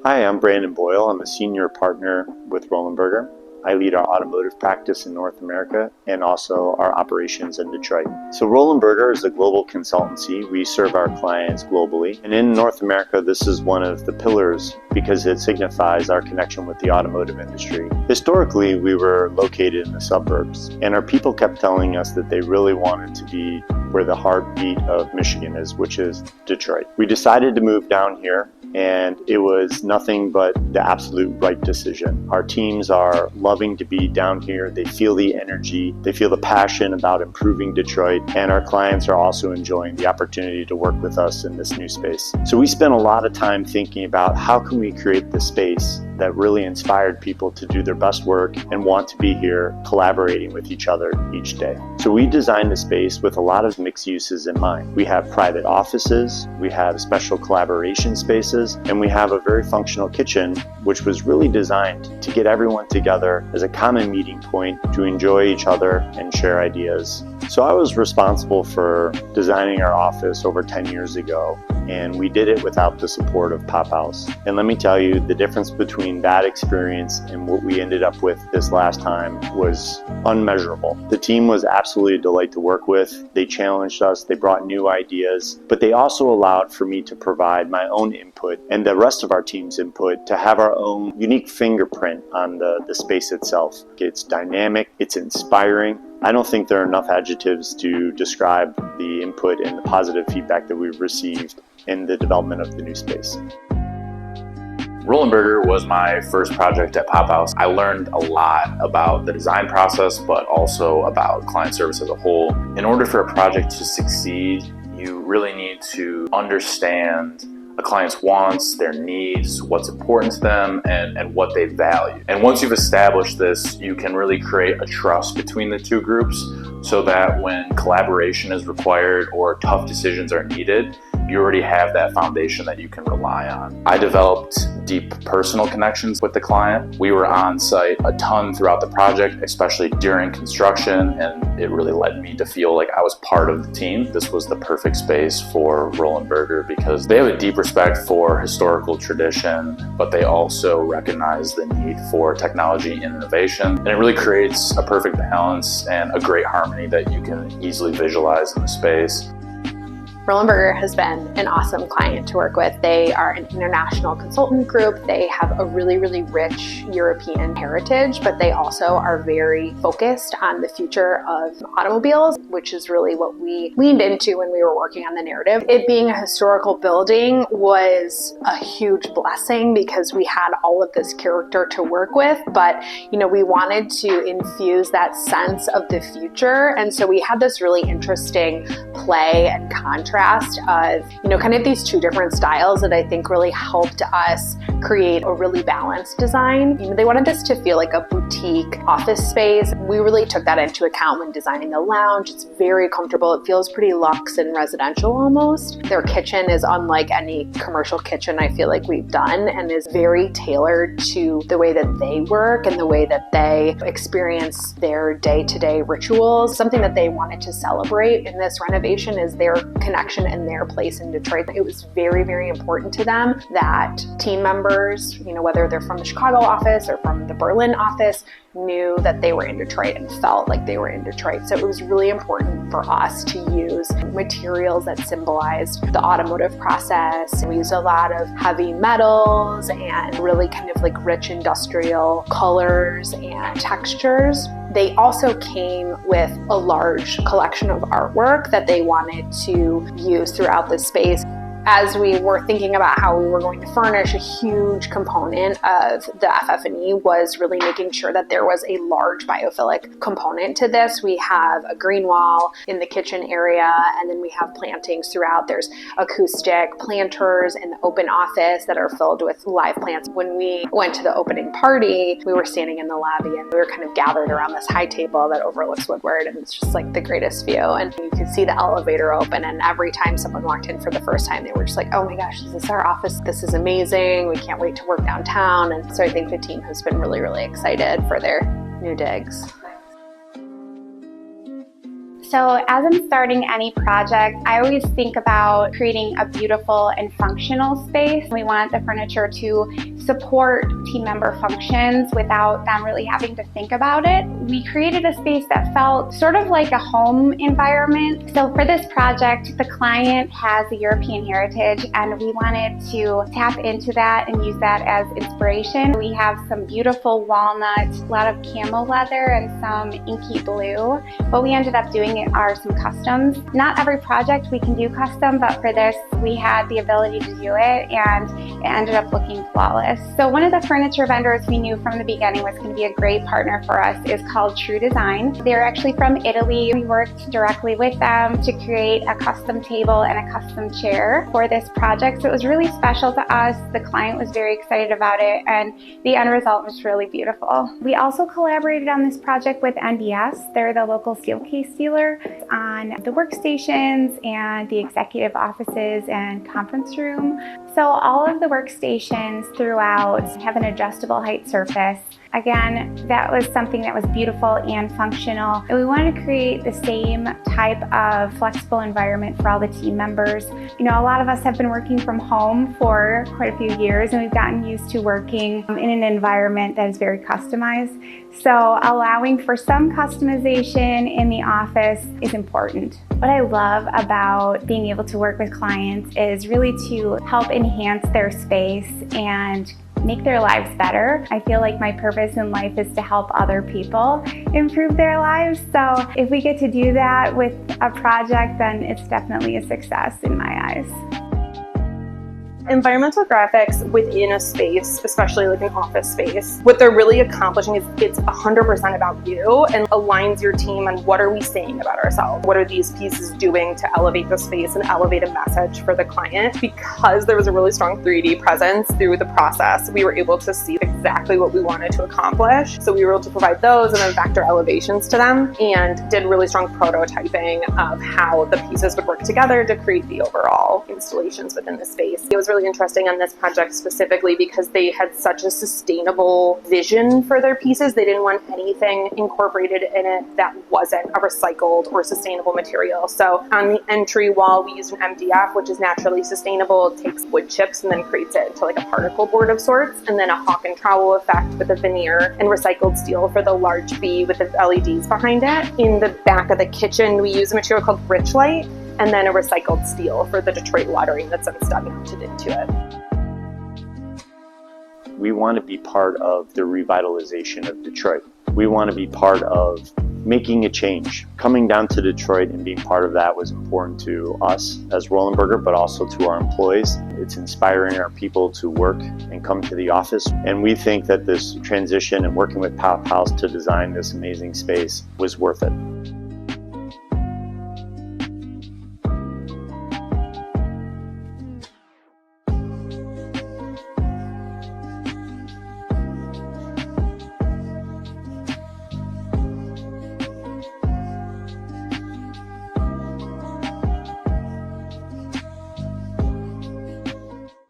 Hi, I'm Brandon Boyle. I'm a senior partner with Roland Berger. I lead our automotive practice in North America and also our operations in Detroit. So Roland Berger is a global consultancy. We serve our clients globally. And in North America, this is one of the pillars because it signifies our connection with the automotive industry. Historically, we were located in the suburbs, and our people kept telling us that they really wanted to be where the heartbeat of Michigan is, which is Detroit. We decided to move down here, and it was nothing but the absolute right decision. Our teams are loving to be down here. They feel the energy, they feel the passion about improving Detroit, and our clients are also enjoying the opportunity to work with us in this new space. So we spent a lot of time thinking about how can we create the space that really inspired people to do their best work and want to be here collaborating with each other each day. So we designed the space with a lot of mixed uses in mind. We have private offices, we have special collaboration spaces, and we have a very functional kitchen, which was really designed to get everyone together as a common meeting point to enjoy each other and share ideas. So I was responsible for designing our office over 10 years ago, and we did it without the support of Pophouse. And let me tell you, the difference between that experience and what we ended up with this last time was unmeasurable. The team was absolutely a delight to work with. They challenged us, they brought new ideas, but they also allowed for me to provide my own input and the rest of our team's input to have our own unique fingerprint on the space itself. It's dynamic, it's inspiring. I don't think there are enough adjectives to describe the input and the positive feedback that we've received in the development of the new space. Roland Berger was my first project at Pophouse. I learned a lot about the design process, but also about client service as a whole. In order for a project to succeed, you really need to understand a client's wants, their needs, what's important to them, and what they value. And once you've established this, you can really create a trust between the two groups so that when collaboration is required or tough decisions are needed, you already have that foundation that you can rely on. I developed deep personal connections with the client. We were on site a ton throughout the project, especially during construction, and it really led me to feel like I was part of the team. This was the perfect space for Roland Berger because they have a deep respect for historical tradition, but they also recognize the need for technology and innovation. And it really creates a perfect balance and a great harmony that you can easily visualize in the space. Roland Berger has been an awesome client to work with. They are an international consultant group. They have a really, really rich European heritage, but they also are very focused on the future of automobiles, which is really what we leaned into when we were working on the narrative. It being a historical building was a huge blessing because we had all of this character to work with, but we wanted to infuse that sense of the future. And so we had this really interesting play and contrast of, kind of these two different styles that I think really helped us create a really balanced design. They wanted this to feel like a boutique office space. We really took that into account when designing the lounge. It's very comfortable. It feels pretty luxe and residential almost. Their kitchen is unlike any commercial kitchen I feel like we've done and is very tailored to the way that they work and the way that they experience their day-to-day rituals. Something that they wanted to celebrate in this renovation is their connection and their place in Detroit. It was very, very important to them that team members, whether they're from the Chicago office or from the Berlin office, knew that they were in Detroit and felt like they were in Detroit. So it was really important for us to use materials that symbolized the automotive process. We used a lot of heavy metals and really kind of like rich industrial colors and textures. They also came with a large collection of artwork that they wanted to use throughout the space. As we were thinking about how we were going to furnish, a huge component of the FF&E was really making sure that there was a large biophilic component to this. We have a green wall in the kitchen area, and then we have plantings throughout. There's acoustic planters in the open office that are filled with live plants. When we went to the opening party, we were standing in the lobby and we were kind of gathered around this high table that overlooks Woodward, and it's just like the greatest view. And you could see the elevator open, and every time someone walked in for the first time, they were just like, oh my gosh, is this our office? This is amazing. We can't wait to work downtown. And so I think the team has been really, really excited for their new digs. So as I'm starting any project, I always think about creating a beautiful and functional space. We want the furniture to support team member functions without them really having to think about it. We created a space that felt sort of like a home environment. So for this project, the client has a European heritage and we wanted to tap into that and use that as inspiration. We have some beautiful walnut, a lot of camel leather, and some inky blue. What we ended up doing are some customs. Not every project we can do custom, but for this, we had the ability to do it and it ended up looking flawless. So one of the furniture vendors we knew from the beginning was going to be a great partner for us is called True Design. They're actually from Italy. We worked directly with them to create a custom table and a custom chair for this project. So it was really special to us. The client was very excited about it and the end result was really beautiful. We also collaborated on this project with NBS. They're the local steelcase dealer on the workstations and the executive offices and conference room. So all of the workstations throughout have an adjustable height surface. Again, that was something that was beautiful and functional. And we wanted to create the same type of flexible environment for all the team members. You know, a lot of us have been working from home for quite a few years and we've gotten used to working in an environment that is very customized. So allowing for some customization in the office is important. What I love about being able to work with clients is really to help enhance their space and make their lives better. I feel like my purpose in life is to help other people improve their lives. So if we get to do that with a project, then it's definitely a success in my eyes. Environmental graphics within a space, especially like an office space, what they're really accomplishing is it's 100% about you and aligns your team on what are we saying about ourselves? What are these pieces doing to elevate the space and elevate a message for the client? Because there was a really strong 3D presence through the process, we were able to see exactly what we wanted to accomplish. So we were able to provide those and then vector elevations to them and did really strong prototyping of how the pieces would work together to create the overall installations within the space. It was really interesting on this project specifically because they had such a sustainable vision for their pieces. They didn't want anything incorporated in it that wasn't a recycled or sustainable material. So on the entry wall, we used an MDF, which is naturally sustainable. It takes wood chips and then creates it into like a particle board of sorts, and then a hawk and trowel effect with a veneer and recycled steel for the large B with the LEDs behind it. In the back of the kitchen, we use a material called Rich Light, and then a recycled steel for the Detroit lettering that's then mounted into it. We want to be part of the revitalization of Detroit. We want to be part of making a change. Coming down to Detroit and being part of that was important to us as Roland Berger, but also to our employees. It's inspiring our people to work and come to the office. And we think that this transition and working with Pophouse to design this amazing space was worth it.